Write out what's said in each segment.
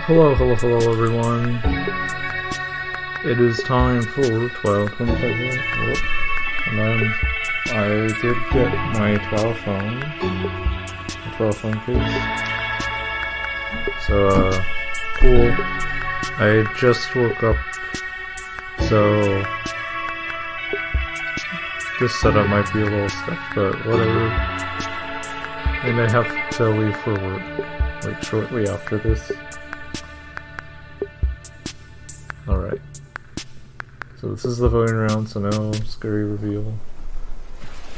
Hello, hello, hello everyone. It is time for 12:25, and then I did get my TWOW phone, the TWOW phone case. So, cool. I just woke up, so this setup might be a little stuff, but whatever. And I have to leave for work, like shortly after this. Alright. So this is the voting round, so now scary reveal.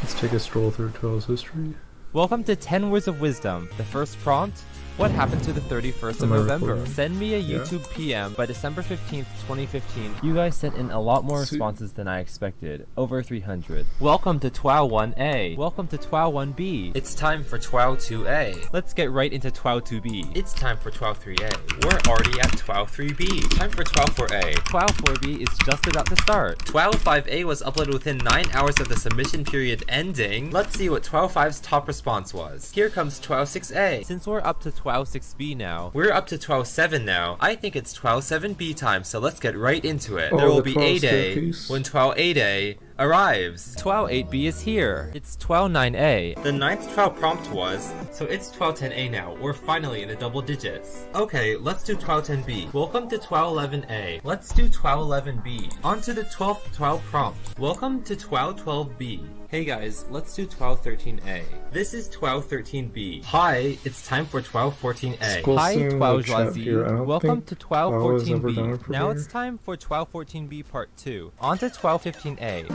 Let's take a stroll through TWOW's history. Welcome to 10 Words of Wisdom. The first prompt: what happened to the 31st of November? Recording? Send me a YouTube PM by December 15th, 2015. You guys sent in a lot more responses than I expected. Over 300. Welcome to TWOW 1A. Welcome to TWOW 1B. It's time for TWOW 2A. Let's get right into TWOW 2B. It's time for TWOW 3A. We're already at TWOW 3B. Time for TWOW 4A. TWOW 4B is just about to start. TWOW 5A was uploaded within 9 hours of the submission period ending. Let's see what TWOW 5's top response was. Here comes TWOW 6A. Since we're up to TWOW 6B now, We're up to TWOW 7 now. I think it's TWOW 7B time, so let's get right into it. Oh, There will the be 12 8A staircase. when TWOW 8A arrives. TWOW 8B is here. It's TWOW 9A. The 9th TWOW prompt was, so it's TWOW 10A now. We're finally in the double digits. Okay, let's do TWOW 10B. Welcome to TWOW 11A. Let's do TWOW 11B. On to the 12th TWOW prompt. Welcome to TWOW 12B. Hey guys, let's do TWOW 13A. This is TWOW 13B. Hi, it's time for TWOW 14A. School Hi, soon, TWOW we'll chat here. I Joazy. don't Welcome think to TWOW TWOW has ever done a 14B. Now it's premiere. time for TWOW 14B Part 2. On to TWOW 15A.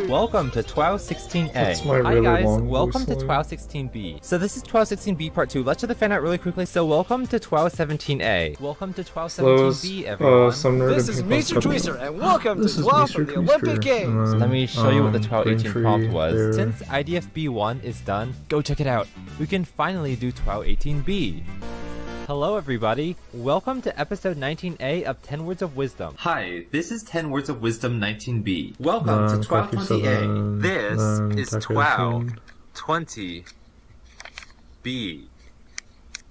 Welcome to TWOW 16A. That's my Hi really guys, long welcome to voice TWOW 16B. So this is TWOW 16B Part 2. Let's do the fan art really quickly. So welcome to TWOW 17A. Welcome to TWOW 17B, everyone. Some nerd This is Meester Tweester, and welcome to This is TWOW Meester from the Tweester. Olympic Games. Let me show you what the TWOW green 18 tree prompt was. there. Since IDFB1 is done, go check it out. We can finally do TWOW 18B. Hello everybody, welcome to episode 19A of 10 Words of Wisdom. Hi, this is 10 Words of Wisdom 19B. Welcome to TWOW Coffee 20A. Seven, This is TWOW Decoration. 20B.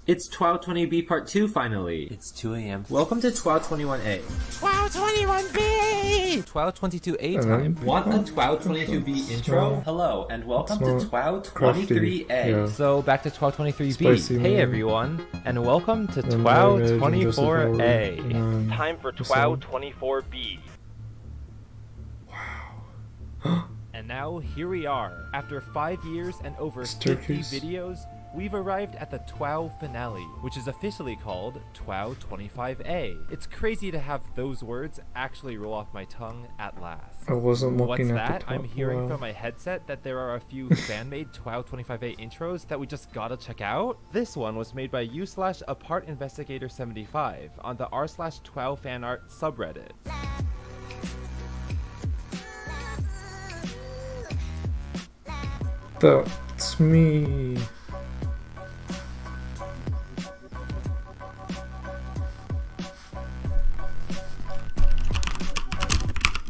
It's TWOW 20B Part 2 finally. It's 2 a.m. Welcome to TWOW 21A. TWOW 21B! TWOW 22A And time. then- Want a TWOW 22B intro? Hello, and welcome to It's TWOW crafty, 23A. yeah. So back to TWOW 23B. Spicy Hey man. everyone, and welcome to Then TWOW Marriage and Joseph 24A. Howard, and then Time for the TWOW song. 24B. And now here we are. After 5 years and over 50 Staircase. videos, we've arrived at the TWOW finale, which is officially called TWOW 25A. It's crazy to have those words actually roll off my tongue at last. I wasn't What's looking at that? the top. I'm hearing Wow. from my headset that there are a few fan-made TWOW 25A intros that we just gotta check out. This one was made by u/apartinvestigator75 on the r/TWOW fanart subreddit. That's me.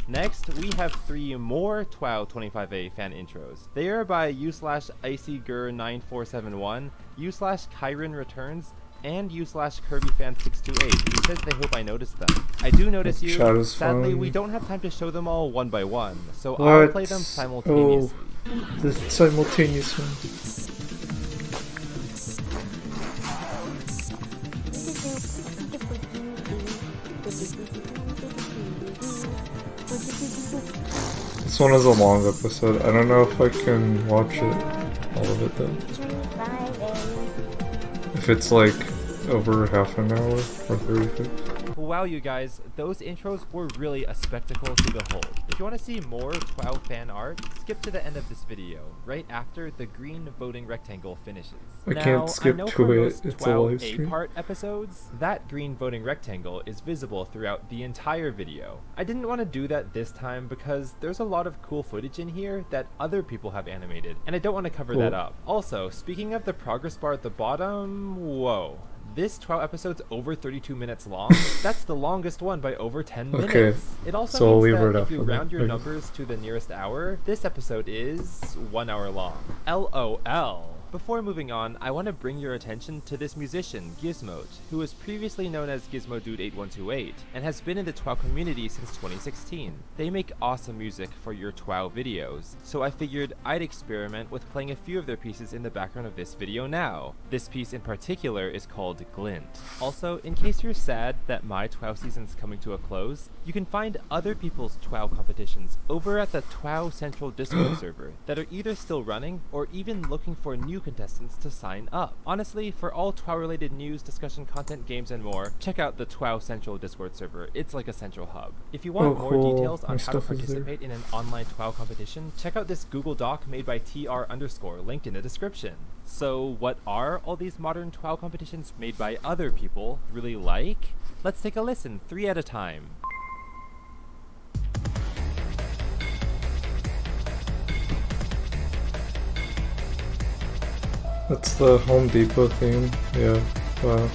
Next, we have 3 more TWOW 25A fan intros. They are by u/icygur9471, u/Kyron Returns, and u/KirbyFan628, who says they hope I notice them. I do notice you. Chat is Sadly, fun. we don't have time to show them all one by one, so I'll What? play them simultaneously. The simultaneous one. This one is a long episode. I don't know if I can watch it, all of it though. If it's like over half an hour or 35. Wow, you guys, those intros were really a spectacle to behold. If you want to see more TWOW fan art, skip to the end of this video, right after the green voting rectangle finishes. I Now, can't skip I know to for it, most it's a TWOW live stream. A-part episodes, that green voting rectangle is visible throughout the entire video. I didn't want to do that this time because there's a lot of cool footage in here that other people have animated, and I don't want to cover that up. Also, speaking of the progress bar at the bottom, whoa. This TWOW episode's over 32 minutes long. That's the longest one by over 10 minutes. Okay, It also so I'll means leave it that if after you that. round your Okay. numbers to the nearest hour, this episode is 1 hour long. LOL. Before moving on, I want to bring your attention to this musician, Gizmote, who was previously known as GizmoDude8128, and has been in the TWOW community since 2016. They make awesome music for your TWOW videos, so I figured I'd experiment with playing a few of their pieces in the background of this video now. This piece in particular is called Glint. Also, in case you're sad that my TWOW season's coming to a close, you can find other people's TWOW competitions over at the TWOW Central Discord server that are either still running or even looking for new contestants to sign up. Honestly, for all TWOW related news, discussion, content, games, and more, check out the TWOW Central Discord server. It's like a central hub. If you want more details on how to participate in an online TWOW competition, check out this Google Doc made by TR_, linked in the description. So what are all these modern TWOW competitions made by other people really like? Let's take a listen, 3 at a time. That's the Home Depot theme. Yeah, wow.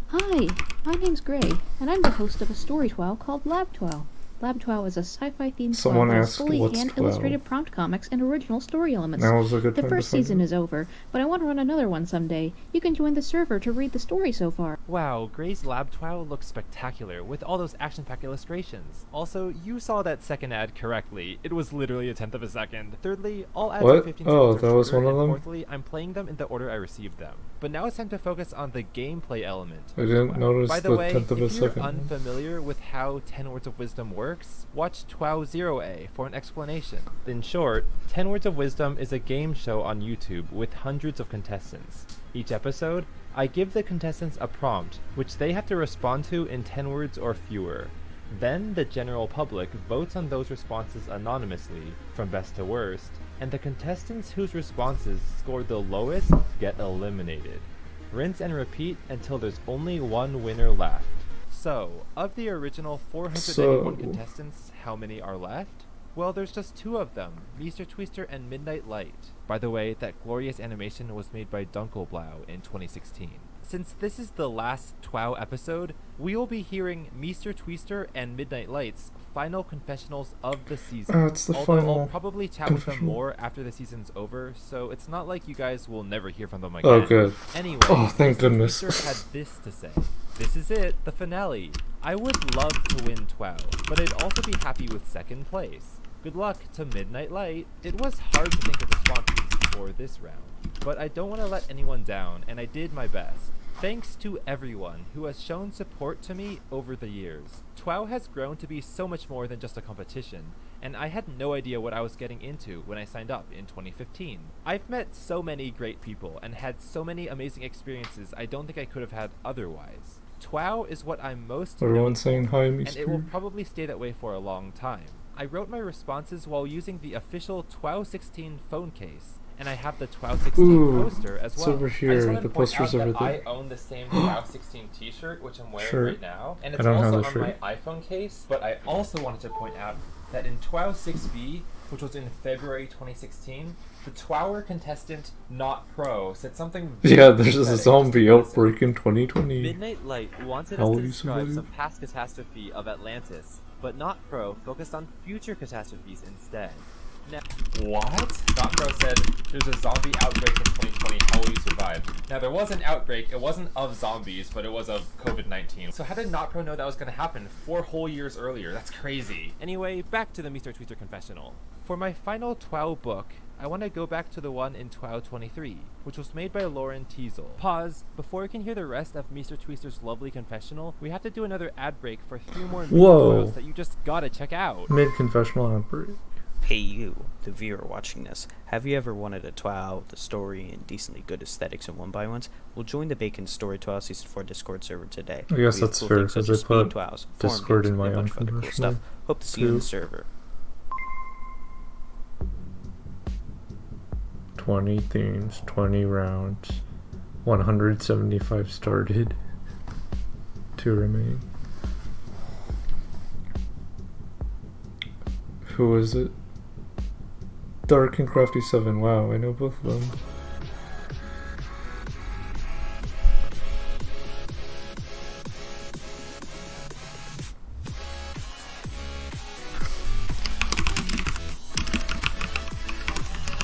Hi, my name's Gray, and I'm the host of a story TWOW called Lab TWOW. Lab TWOW is a sci-fi themed Someone TWOW with asked, fully "What's hand-illustrated prompt comics and original story elements. Now is a good The time to first find season it. is over, but I want to run another one someday. You can join the server to read the story so far. Wow, Gray's Lab TWOW looks spectacular with all those action-packed illustrations. Also, you saw that second ad correctly. It was literally a tenth of a second. Thirdly, all ads What? are 15 Oh, seconds or that was shorter, one of and them? fourthly, I'm playing them in the order I received them. But now it's time to focus on the gameplay element. I didn't notice By the the way, tenth of a if you're second. unfamiliar with how 10 Words of Wisdom works, watch TWOW 0A for an explanation. In short, 10 Words of Wisdom is a game show on YouTube with hundreds of contestants. Each episode, I give the contestants a prompt, which they have to respond to in 10 words or fewer. Then the general public votes on those responses anonymously, from best to worst, and the contestants whose responses score the lowest get eliminated. Rinse and repeat until there's only one winner left. So, of the original 481 contestants, how many are left? Well, there's just 2 of them, Meester Tweester and Midnight Light. By the way, that glorious animation was made by Dunkelblau in 2016. Since this is the last TWOW episode, we will be hearing Meester Tweester and Midnight Light's final confessionals of the season. It's the Although final I'll probably chat with them confessional. more after the season's over, so it's not like you guys will never hear from them again. Oh, good. Anyway, Oh, thank Meester goodness. Tweester had this to say. This is it, the finale. I would love to win TWOW, but I'd also be happy with second place. Good luck to Midnight Light. It was hard to think of responses for this round, but I don't want to let anyone down, and I did my best. Thanks to everyone who has shown support to me over the years. TWOW has grown to be so much more than just a competition, and I had no idea what I was getting into when I signed up in 2015. I've met so many great people and had so many amazing experiences I don't think I could have had otherwise. TWOW is what I'm most known Everyone's saying hi, and it will Meester. probably stay that way for a long time. I wrote my responses while using the official TWOW 16 phone case, and I have the TWOW 16 Ooh, poster as it's well. over I just here. wanted The to point poster's out over that there. I own the same TWOW 16 t-shirt, which I'm wearing Shirt. right now, and I it's don't have also the on shirt. my iPhone case, but I also wanted to point out that in TWOW 6B, which was in February 2016, the TWOWer contestant Not Pro said something Yeah, there's a pathetic. zombie Just listen. outbreak in 2020. Midnight Light wanted How us will to you describe survive? some past catastrophe of Atlantis, but Not Pro focused on future catastrophes instead. Now, what? Not Pro said, there's a zombie outbreak in 2020, how will you survive? Now, there was an outbreak, it wasn't of zombies, but it was of COVID-19. So how did Not Pro know that was going to happen 4 whole years earlier? That's crazy. Anyway, back to the Meester Tweester confessional. For my final TWOW book, I want to go back to the one in TWOW 23, which was made by Lauren Teasel. Pause. Before we can hear the rest of Meester Tweester's lovely confessional, we have to do another ad break for 3 more Whoa. videos that you just gotta check out. Mid-confessional outbreak. Hey you, the viewer watching this, have you ever wanted a TWOW, the story, and decently good aesthetics in 1x1s? Well, join the Bacon Story TWOW Season 4 Discord server today. I guess We have that's cool fair, things such 'cause I as speed put TWOWs, Discord forum in my games, and a own bunch of other cool confessional, stuff. Hope to see you in too. the server. 20 themes, 20 rounds, 175 started, 2 remaining. Who is it? Dark and Crafty 7. Wow, I know both of them.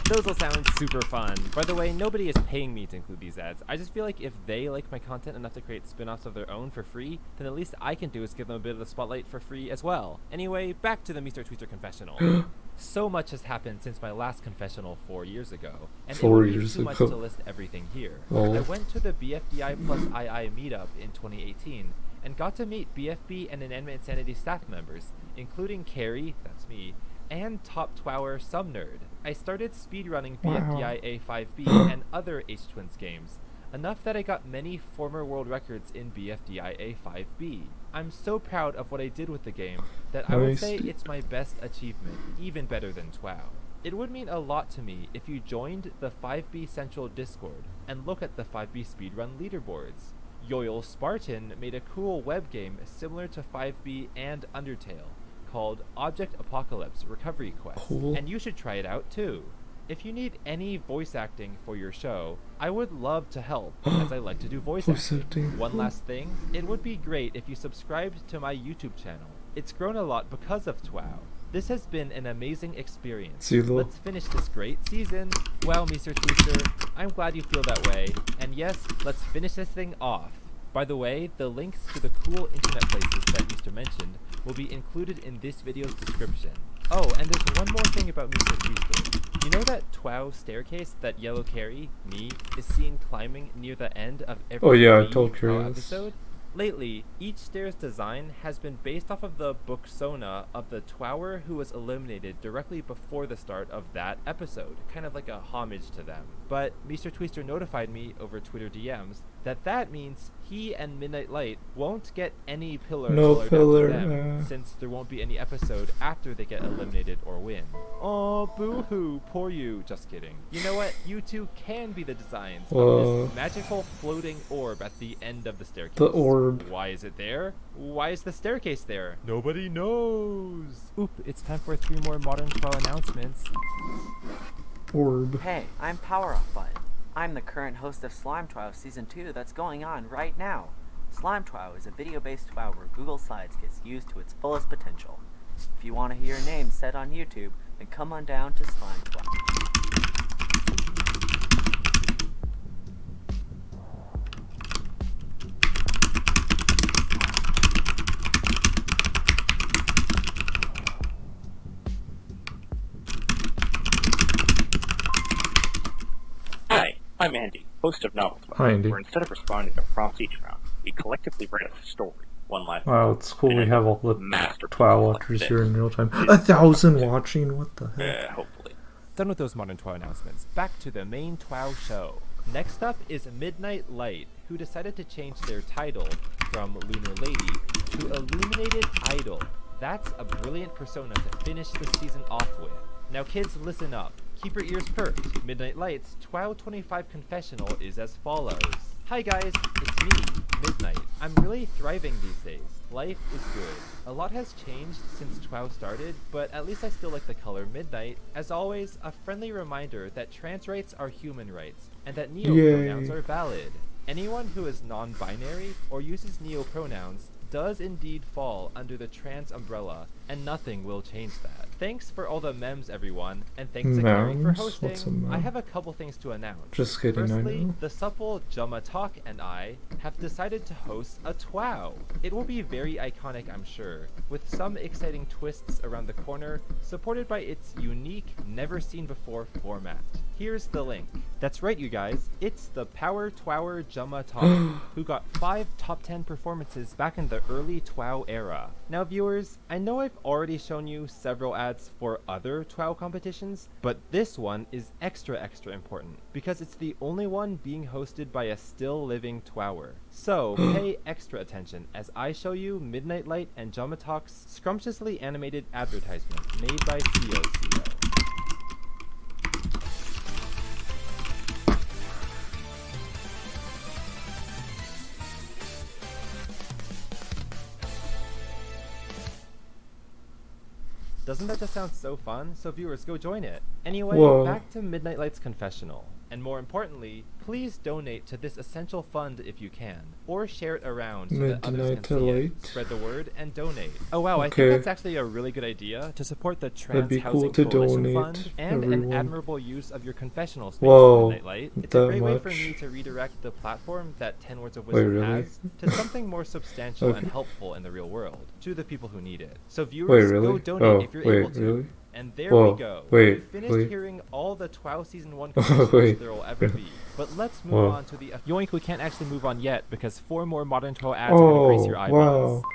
Those will sound super fun. By the way, nobody is paying me to include these ads. I just feel like if they like my content enough to create spin-offs of their own for free, then the least I can do is give them a bit of the spotlight for free as well. Anyway, back to the Meester Tweester confessional. So much has happened since my last confessional 4 years ago, and it would be too much to list everything here. I went to the BFDI plus II meetup in 2018, and got to meet BFB and Inanimate Insanity staff members, including Carrie, that's me, and top TWOWer Subnerd. I started speedrunning BFDI A5B and other H-Twins games, enough that I got many former world records in BFDI A5B. I'm so proud of what I did with the game that I would say it's my best achievement, even better than TWOW. It would mean a lot to me if you joined the 5B Central Discord and look at the 5B speedrun leaderboards. Yoil Spartan made a cool web game similar to 5B and Undertale, called Object Apocalypse Recovery Quest, and you should try it out too. If you need any voice acting for your show, I would love to help, as I like to do voice acting. One last thing, it would be great if you subscribed to my YouTube channel. It's grown a lot because of TWOW. This has been an amazing experience. Let's finish this great season. Wow, Meester Tweester, I'm glad you feel that way. And yes, let's finish this thing off. By the way, the links to the cool internet places that Meester mentioned will be included in this video's description. Oh, and there's one more thing about Meester Tweester. You know that TWOW staircase that Yellow Carrie, me, is seen climbing near the end of every TWOW episode? Lately, each stair's design has been based off of the booksona of the TWOWer who was eliminated directly before the start of that episode, kind of like a homage to them. But Meester Tweester notified me over Twitter DMs that means he and Midnight Light won't get any pillar colored after them, since there won't be any episode after they get eliminated or win. Oh, boo-hoo, poor you. Just kidding. You know what? You two can be the designs of this magical floating orb at the end of the staircase. The orb. Why is it there? Why is the staircase there? Nobody knows. Oop, it's time for 3 more Modern TWOW announcements. Orb. Hey, I'm Power Off Button. I'm the current host of Slime TWOW Season 2 that's going on right now. Slime TWOW is a video-based TWOW where Google Slides gets used to its fullest potential. If you want to hear your name said on YouTube, then come on down to Slime TWOW. I'm Andy, host of Novel TWOW, Hi, Andy. where instead of responding to prompts each round, we collectively write a story, one last Wow, it's cool we have all the masterpiece TWOW watchers here in real time. 1,000 watching? What the heck? Hopefully. Done with those Modern TWOW announcements. Back to the main TWOW show. Next up is Midnight Light, who decided to change their title from Lunar Lady to Illuminated Idol. That's a brilliant persona to finish the season off with. Now kids, listen up. Keep your ears perked. Midnight Light's TWOW 25 confessional is as follows. Hi guys, it's me, Midnight. I'm really thriving these days. Life is good. A lot has changed since TWOW started, but at least I still like the color midnight. As always, a friendly reminder that trans rights are human rights, and that neo-pronouns are valid. Anyone who is non-binary or uses neo-pronouns does indeed fall under the trans umbrella, and nothing will change that. Thanks for all the memes, everyone, and thanks to Gary for hosting. I have a couple things to announce. Just kidding, Firstly, the supple Jumma Talk and I have decided to host a TWOW. It will be very iconic, I'm sure, with some exciting twists around the corner, supported by its unique, never-seen-before format. Here's the link. That's right, you guys. It's the Power TWOWer Jumma Talk, who got 5 top 10 performances back in the early TWOW era. Now, viewers, I know I've already shown you several ads for other TWOW competitions, but this one is extra important, because it's the only one being hosted by a still-living TWOWer. So, pay extra attention as I show you Midnight Light and Jumma Talk's scrumptiously animated advertisement made by COCO. Doesn't that just sound so fun? So viewers, go join it. Anyway, back to Midnight Light's confessional. And more importantly, Please donate to this essential fund if you can, or share it around so that others Midnight can to see late. it, spread the word, and donate. Oh wow, I Okay. think that's actually a really good idea to support the That'd Trans be Housing cool to Coalition donate, Fund and an everyone. admirable use of your confessional space, Whoa, Midnight Light. It's a that great way for much? me to redirect the platform that 10 Words of Wait, Wisdom really? has to something more substantial Okay. and helpful in the real world, to the people who need it. So Wait, viewers, really? go donate Oh, if you're wait, able to. really? And there Whoa, we go. wait, We finished wait. hearing all the TWOW Season 1 Oh, confessions wait. there will ever be. But let's move Whoa. on to the... Yoink, we can't actually move on yet because 4 more Modern TWOW ads are going to grace Oh, your eyeballs. wow.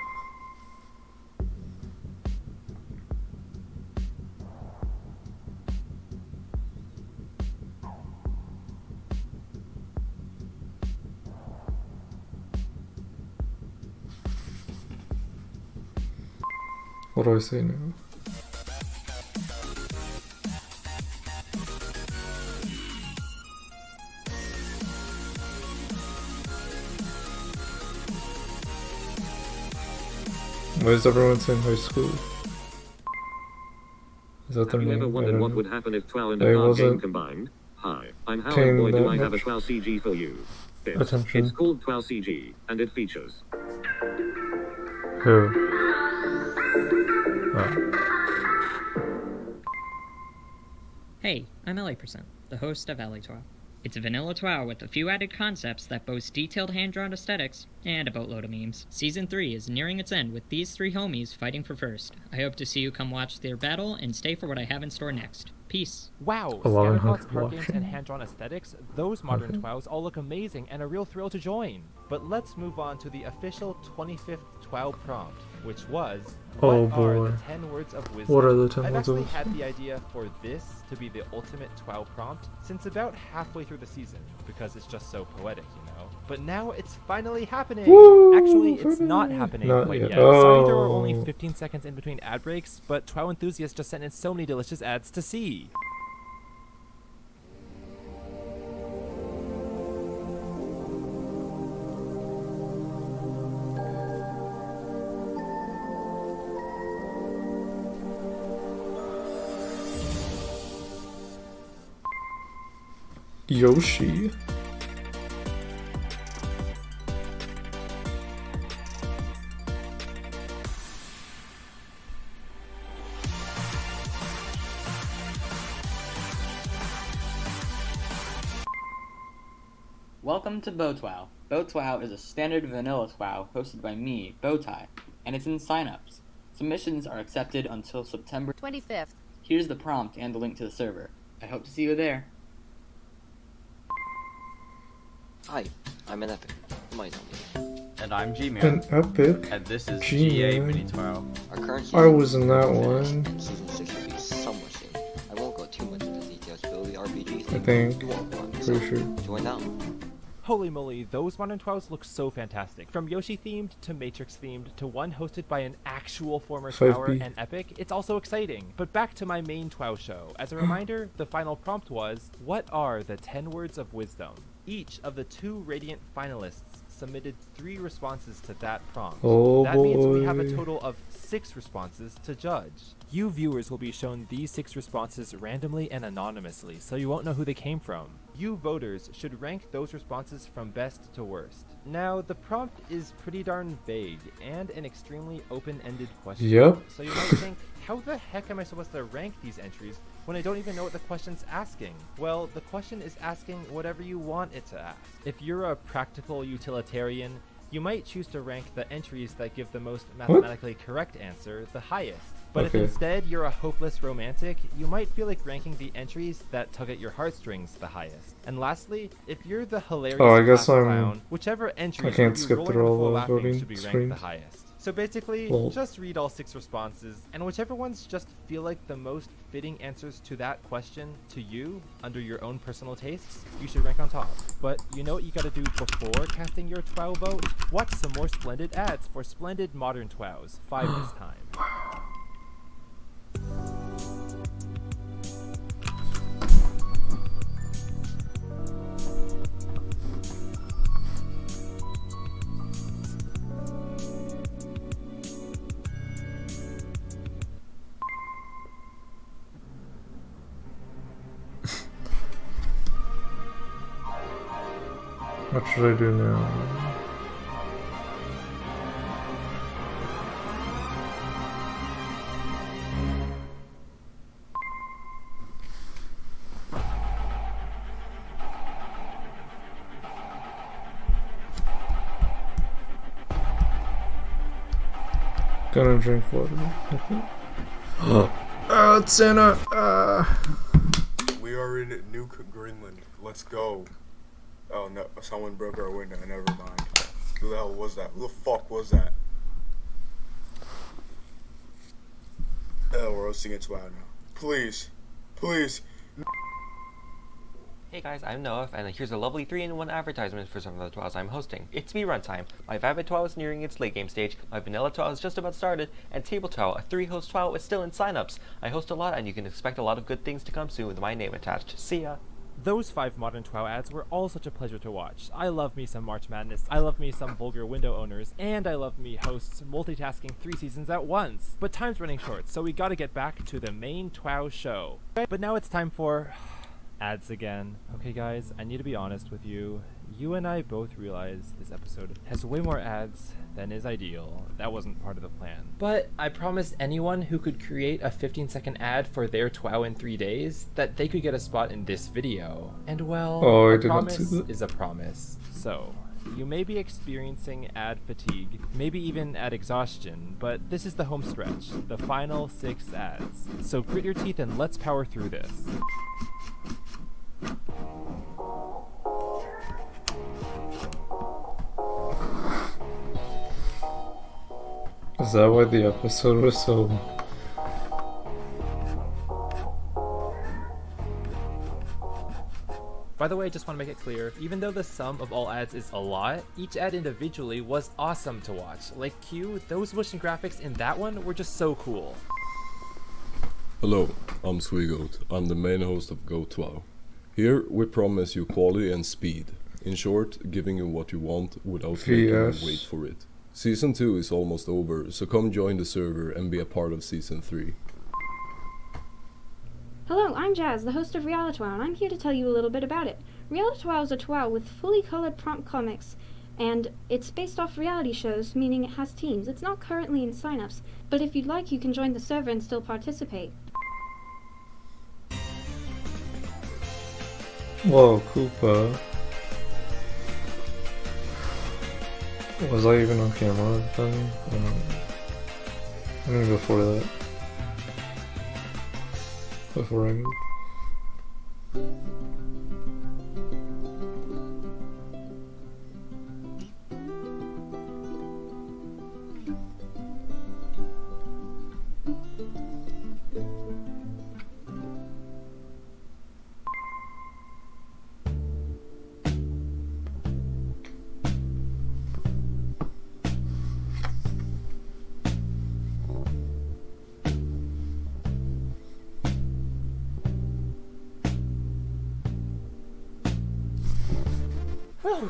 What do I say now? Why is everyone saying high school? Is that their Have you name? ever I wondered don't what know. would happen if TWOW and I a card game wasn't combined? Hi, I'm Howard paying Boy. Do that I have a much TWOW CG for you? This. attention. It's called TWOW CG, and it features Who? Oh. Hey, I'm LA%, the host of LA TWOW. It's a vanilla TWOW with a few added concepts that boast detailed hand-drawn aesthetics and a boatload of memes. Season 3 is nearing its end with these 3 homies fighting for first. I hope to see you come watch their battle and stay for what I have in store next. Peace. Wow, A lot of scatterbots, hunk card games, watching. and hand-drawn aesthetics, those modern Okay. TWOWs all look amazing and a real thrill to join. But let's move on to the official 25th TWOW prompt, which was, Oh, what are boy. the 10 words of wisdom? What are the 10 I've words of actually had wisdom? the idea for this to be the ultimate TWOW prompt since about halfway through the season, because it's just so poetic, you know? But now it's finally happening! Woo, Actually, it's not finally. happening Not quite yet. yet. Sorry there were Oh. only 15 seconds in between ad breaks, but TWOW enthusiasts just sent in so many delicious ads to see. Yoshi. Welcome to TWOW. TWOW is a standard vanilla TWOW hosted by me, Bowtie, and it's in signups. Submissions are accepted until September 25th. Here's the prompt and the link to the server. I hope to see you there. Hi, I'm an epic. You might know me. And I'm An G-Man. epic. And this is G-Man. GA Mini TWOW. Our current I season was in that is one. finished, and season 6 will be somewhere soon. I won't go too much into details, but it'll be RPG I themed. think. You won't want Pretty so sure. join now. Holy moly, those modern TWOWs look so fantastic. From Yoshi themed to Matrix themed to one hosted by an actual former 5B. TWOWer and epic, it's also exciting. But back to my main TWOW show. As a reminder, the final prompt was, what are the 10 words of wisdom? Each of the 2 Radiant finalists submitted 3 responses to that prompt. Oh, That means we have a boy. total of 6 responses to judge. You viewers will be shown these 6 responses randomly and anonymously, so you won't know who they came from. You voters should rank those responses from best to worst. Now, the prompt is pretty darn vague and an extremely open-ended question. Yep. So you might think, how the heck am I supposed to rank these entries when I don't even know what the question's asking? Well, the question is asking whatever you want it to ask. If you're a practical utilitarian, you might choose to rank the entries that give the most mathematically correct answer the highest. But Okay. if instead you're a hopeless romantic, you might feel like ranking the entries that tug at your heartstrings the highest. And lastly, if you're the hilarious Oh, I guess class I'm- clown, whichever entry I can't you skip rolling through on the all floor the laughing voting should be ranked screens. the highest. So basically, Lol. just read all 6 responses, and whichever ones just feel like the most fitting answers to that question to you, under your own personal tastes, you should rank on top. But you know what you gotta do before casting your TWOW vote? Watch some more splendid ads for splendid modern TWOWs, 5 this time. What should I do now? Gonna drink water. Oh, it's Santa! We are in Nuke, Greenland. Let's go. Oh no, someone broke our window. Never mind. Who the hell was that? Who the fuck was that? Oh, we're hosting it TWOW now. Please. Please. Hey guys, I'm Noah, and here's a lovely 3-in-1 advertisement for some of the TWOWs I'm hosting. It's me runtime. My Vapid TWOW is nearing its late game stage, my Vanilla TWOW is just about started, and Table TWOW, a 3-host TWOW, is still in signups. I host a lot, and you can expect a lot of good things to come soon with my name attached. See ya! Those 5 modern TWOW ads were all such a pleasure to watch. I love me some March Madness, I love me some vulgar window owners, and I love me hosts multitasking 3 seasons at once. But time's running short, so we gotta get back to the main TWOW show. But now it's time for ads again. Okay guys, I need to be honest with you. You and I both realize this episode has way more ads than is ideal. That wasn't part of the plan. But I promised anyone who could create a 15-second ad for their TWOW in 3 days that they could get a spot in this video. And well, a promise is a promise. So, you may be experiencing ad fatigue, maybe even ad exhaustion, but this is the home stretch, the final 6 ads. So grit your teeth and let's power through this. Is that why the episode was so... By the way, I just want to make it clear, even though the sum of all ads is a lot, each ad individually was awesome to watch. Like Q, those motion graphics in that one were just so cool. Hello, I'm Sweegoat. I'm the main host of TWOW. Here we promise you quality and speed. In short, giving you what you want without making you wait for it. Season 2 is almost over, so come join the server and be a part of Season 3. Hello, I'm Jazz, the host of Reality TWOW, and I'm here to tell you a little bit about it. Reality TWOW is a TWOW with fully colored prompt comics, and it's based off reality shows, meaning it has teams. It's not currently in signups, but if you'd like, you can join the server and still participate. Whoa, Koopa. Was I even on camera then? I'm gonna go for that. Before I move.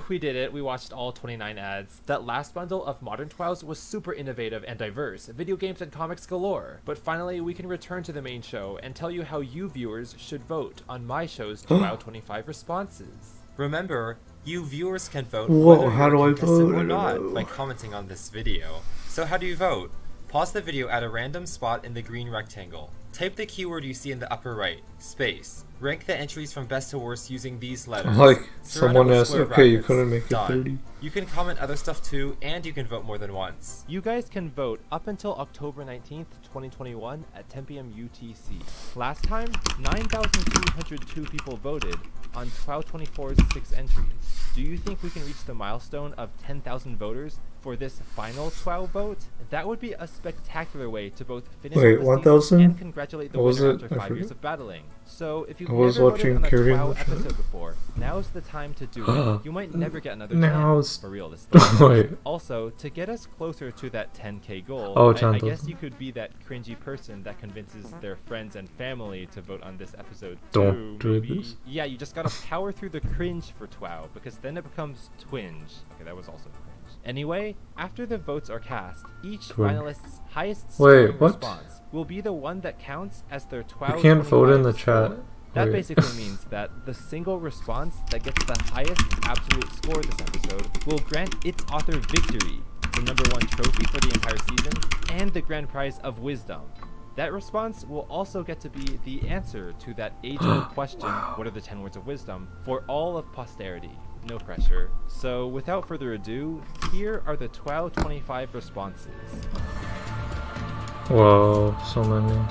We did it. We watched all 29 ads. That last bundle of modern TWOWs was super innovative and diverse, video games and comics galore. But finally, we can return to the main show and tell you how you viewers should vote on my show's TWOW 25 responses. Remember, you viewers can vote Whoa, whether how you're do a I contestant vote? or not by commenting on this video. So how do you vote? Pause the video at a random spot in the green rectangle. Type the keyword you see in the upper right, space. Rank the entries from best to worst using these letters. Like, Surround someone it with asked, square okay, you brackets. couldn't make it Done. 30. You can comment other stuff too, and you can vote more than once. You guys can vote up until October 19th, 2021 at 10 p.m. UTC. Last time, 9,202 people voted on TWOW 24's 6 entries. Do you think we can reach the milestone of 10,000 voters for this final TWOW vote? That would be a spectacular way to both finish Wait, the 1,000? season and congratulate the What was winner it? after I 5 years forget. of battling. So if you've I was never voted watching on a Korean TWOW show. episode before, now's the time to do it. You might never get another Now chance. it's- For real this time. Wait. Also, to get us closer to that 10k goal, Oh, I 10,000. guess you could be that cringy person that convinces their friends and family to vote on this episode Don't too, do maybe. this. Yeah, you just gotta power through the cringe for TWOW, because then it becomes twinge. Okay, that was also cringe. Anyway, after the votes are cast, each Twinge. finalist's highest Wait, scoring what? response will be the one that counts as their TWOW You can't vote in 25 the chat. score That Wait. basically means that the single response that gets the highest absolute score this episode will grant its author victory, the #1 trophy for the entire season, and the grand prize of wisdom. That response will also get to be the answer to that age-old question, what are the 10 words of wisdom, for all of posterity. No pressure. So without further ado, here are the TWOW 25 responses. Whoa, so many.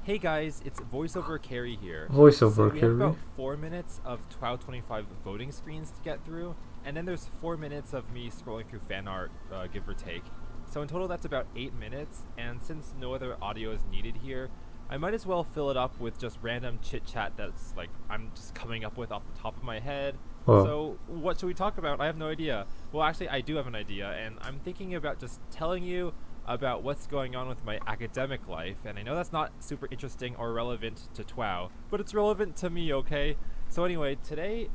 Hey guys, it's voiceover Carrie here. Voiceover so we Carrie. have about 4 minutes of TWOW 25 voting screens to get through, and then there's 4 minutes of me scrolling through fan art, give or take. So in total that's about 8 minutes, and since no other audio is needed here, I might as well fill it up with just random chit chat that's like I'm just coming up with off the top of my head. Whoa. So what should we talk about? I have no idea. Well, actually I do have an idea, and I'm thinking about just telling you about what's going on with my academic life, and I know that's not super interesting or relevant to TWOW, but it's relevant to me, okay? So anyway, today,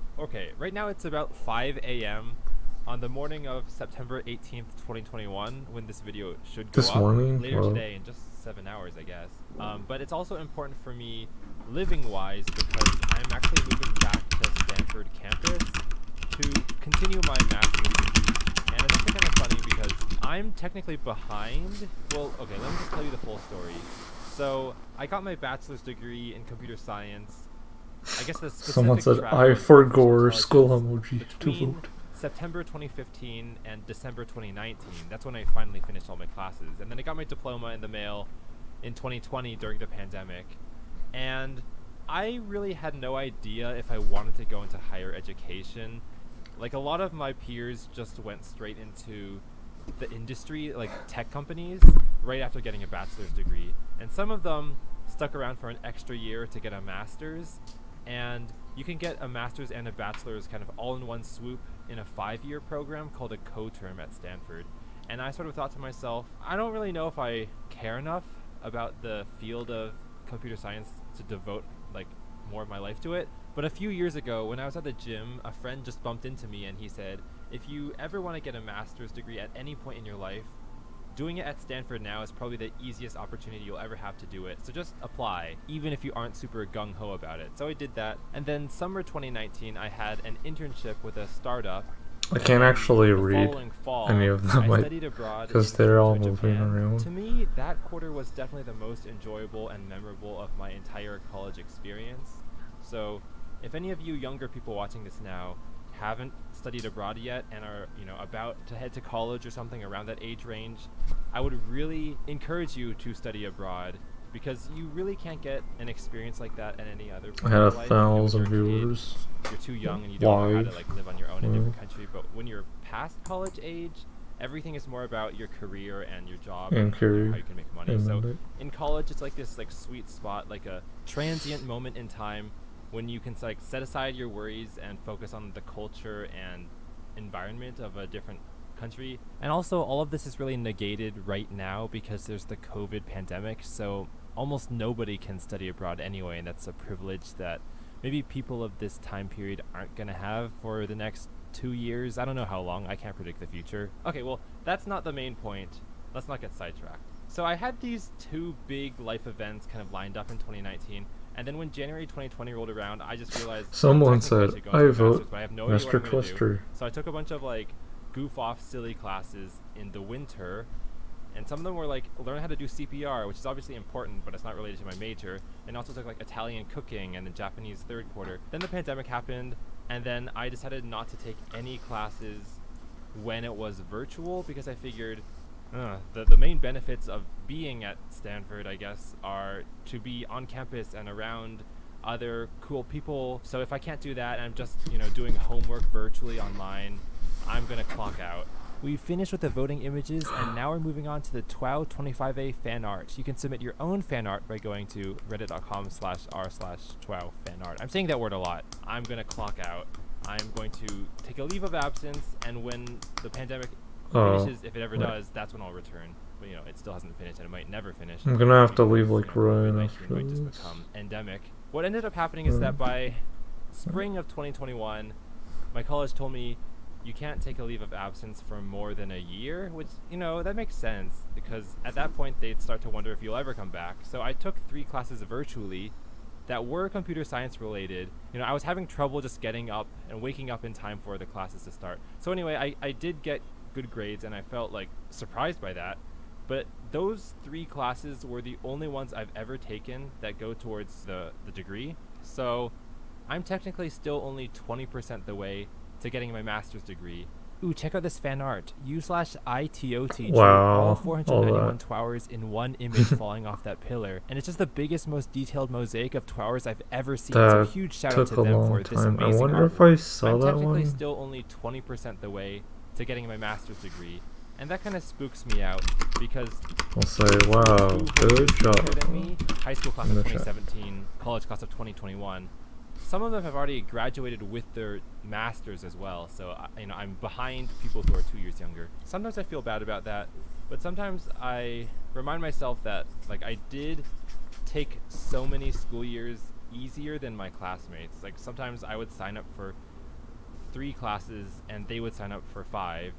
right now it's about 5 a.m. on the morning of September 18th, 2021, when this video should go This up morning? later Whoa. today in just 7 hours, I guess. But it's also important for me living-wise because I'm actually moving back to Stanford campus to continue my master's degree. And it's also kind of funny because I'm technically behind. Well, okay, let me just tell you the full story. So I got my bachelor's degree in computer science. I guess the specific Someone said, track I was forgore artificial skull intelligence emoji to between vote. September 2015 and December 2019. That's when I finally finished all my classes. And then I got my diploma in the mail in 2020 during the pandemic. And I really had no idea if I wanted to go into higher education. Like a lot of my peers just went straight into the industry, like tech companies, right after getting a bachelor's degree. And some of them stuck around for an extra year to get a master's. And you can get a master's and a bachelor's kind of all in one swoop in a 5-year program called a co-term at Stanford. And I sort of thought to myself, I don't really know if I care enough about the field of computer science to devote like more of my life to it. But a few years ago, when I was at the gym, a friend just bumped into me and he said, if you ever want to get a master's degree at any point in your life, doing it at Stanford now is probably the easiest opportunity you'll ever have to do it. So just apply, even if you aren't super gung-ho about it. So I did that. And then summer 2019, I had an internship with a startup. I can't actually The read following fall, any of them I studied abroad because in they're all Tokyo, moving Japan. around. To me, that quarter was definitely the most enjoyable and memorable of my entire college experience. So if any of you younger people watching this now haven't studied abroad yet and are, about to head to college or something around that age range, I would really encourage you to study abroad because you really can't get an experience like that at any other point I had in your life. 1,000 When you're a kid, viewers. you're too young and you don't know how to Live. live on your own in a Mm. different country. But when you're past college age, everything is more about your career and your job And how career. you can make money. And So money. in college, it's like this sweet spot, like a transient moment in time when you can set aside your worries and focus on the culture and environment of a different country. And also all of this is really negated right now because there's the COVID pandemic, so almost nobody can study abroad anyway, and that's a privilege that maybe people of this time period aren't going to have for the next 2 years. I don't know how long. I can't predict the future. Okay, well, that's not the main point. Let's not get sidetracked. So I had these 2 big life events kind of lined up in 2019. And then when January 2020 rolled around, I just realized Someone technically said, should go into I a vote master's, but I have no idea what I'm Meester gonna do. Tweester. So I took a bunch of goof off silly classes in the winter, and some of them were learn how to do CPR, which is obviously important, but it's not related to my major. And also took Italian cooking and the Japanese third quarter. Then the pandemic happened, and then I decided not to take any classes when it was virtual because I figured the main benefits of being at Stanford, I guess, are to be on campus and around other cool people. So if I can't do that and I'm just, doing homework virtually online, I'm going to clock out. We finished with the voting images, and now we're moving on to the TWOW 25A fan art. You can submit your own fan art by going to reddit.com/r/TWOW fan art. I'm saying that word a lot. I'm going to clock out. I'm going to take a leave of absence, and when the pandemic finishes, if it ever does, that's when I'll return. But it still hasn't finished, and it might never finish. I'm gonna have to leave right COVID-19 after might just this. become endemic. What ended up happening is that by spring of 2021, my college told me, you can't take a leave of absence for more than a year, which, you know, that makes sense because at that point they'd start to wonder if you'll ever come back. So I took 3 classes virtually that were computer science related. You know, I was having trouble just getting up and waking up in time for the classes to start. So anyway, I did get good grades and I felt like surprised by that. But those 3 classes were the only ones I've ever taken that go towards the degree. So I'm technically still only 20% the way to getting my master's degree. Ooh, check out this fan art. U/ITOT drew all 491 TWOWers in one image falling off that pillar. And it's just the biggest, most detailed mosaic of TWOWers I've ever seen. So a huge shout out to them for this amazing I wonder artwork. if I saw I'm that technically one. still only 20% the way to getting my master's degree. And that kind of spooks me out because I'll say, wow, good job. than me, high school class of 2017, college class of 2021. Some of them have already graduated with their masters as well, so you know, I'm behind people who are 2 years younger. Sometimes I feel bad about that, but sometimes I remind myself that like I did take so many school years easier than my classmates. Like sometimes I would sign up for 3 classes and they would sign up for 5,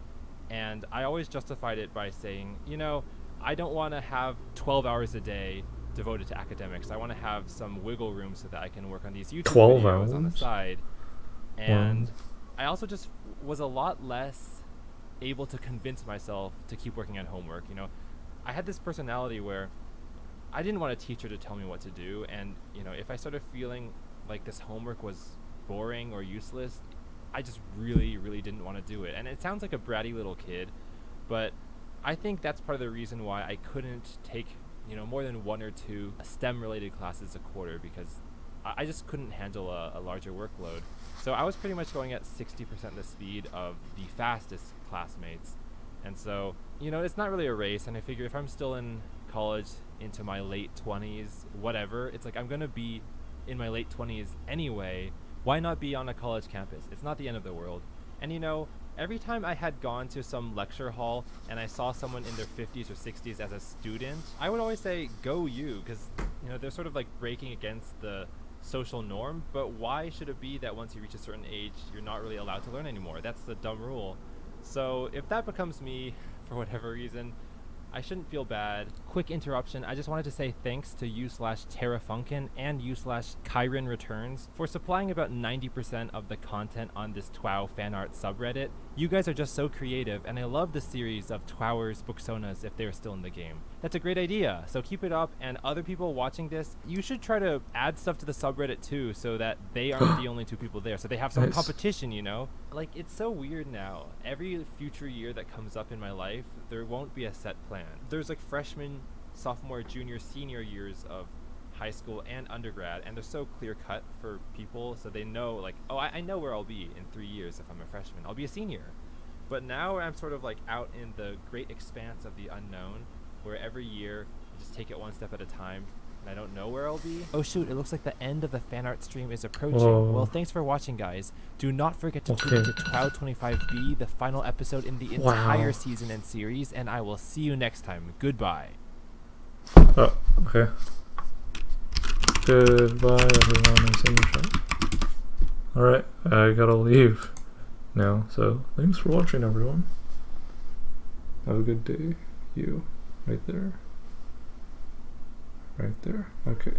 and I always justified it by saying, you know, I don't want to have 12 hours a day devoted to academics. I want to have some wiggle room so that I can work on these YouTube 12 videos on the hours? side. And I also just was a lot less able to convince myself to keep working on homework. You know, I had this personality where I didn't want a teacher to tell me what to do, and you know, if I started feeling like this homework was boring or useless, I just really didn't want to do it. And it sounds like a bratty little kid, but I think that's part of the reason why I couldn't take, you know, more than 1 or 2 STEM related classes a quarter, because I just couldn't handle a larger workload. So I was pretty much going at 60% the speed of the fastest classmates. And so, you know, it's not really a race, and I figure if I'm still in college into my late 20s, whatever, it's like I'm gonna be in my late 20s anyway. Why not be on a college campus? It's not the end of the world. And you know, every time I had gone to some lecture hall and I saw someone in their 50s or 60s as a student, I would always say, go you, because you know, they're sort of like breaking against the social norm. But why should it be that once you reach a certain age, you're not really allowed to learn anymore? That's the dumb rule. So if that becomes me for whatever reason, I shouldn't feel bad. Quick interruption. I just wanted to say thanks to u/TerraFunkin and u/Kyron Returns for supplying about 90% of the content on this TWOW fan art subreddit. You guys are just so creative, and I love the series of TWOWers Booksonas if they're still in the game. That's a great idea, so keep it up, and other people watching this, you should try to add stuff to the subreddit too, so that they aren't the only 2 people there, so they have some competition, you know? Like, it's so weird now. Every future year that comes up in my life, there won't be a set plan. There's like freshman, sophomore, junior, senior years of high school and undergrad, and they're so clear cut for people, so they know like, oh, I know where I'll be in 3 years if I'm a freshman. I'll be a senior. But now I'm sort of like out in the great expanse of the unknown, where every year I just take it one step at a time, and I don't know where I'll be. Oh shoot, it looks like the end of the fan art stream is approaching. Whoa. Well, thanks for watching, guys. Do not forget to tune into TWOW25B, the final episode in the entire season and series, and I will see you next time. Goodbye. Oh, okay. Goodbye, everyone. I'm seeing you. Alright, I gotta leave now, so thanks for watching, everyone. Have a good day. You. Right there. Right there. Okay.